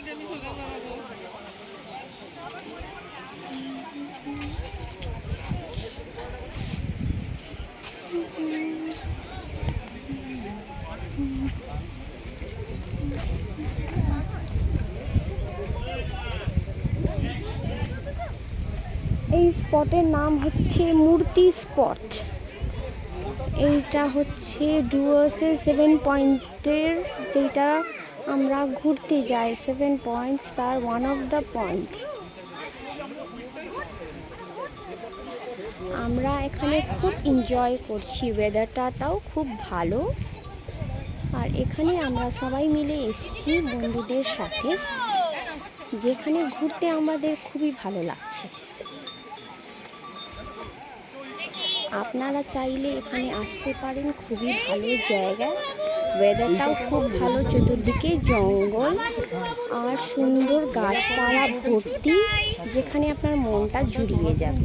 এই স্পটের নাম হচ্ছে মূর্তি স্পট। এইটা হচ্ছে ডুয়ার্সের 7 পয়েন্টের, যেটা আমরা ঘুরতে যাই 7 পয়েন্টস, তার ওয়ান অফ দ্য পয়েন্ট। আমরা এখানে খুব এনজয় করছি, ওয়েদারটাও খুব ভালো। আর এখানে আমরা সবাই মিলে এসেছি বন্ধুদের সাথে, যেখানে ঘুরতে আমাদের খুবই ভালো লাগছে। আপনারা চাইলে এখানে আসতে পারেন, খুবই ভালো জায়গা, ওয়েদারটাও খুব ভালো, চতুর্দিকে জঙ্গল আর সুন্দর গাছপালা ভর্তি, যেখানে আপনার মনটা জুড়িয়ে যাবে।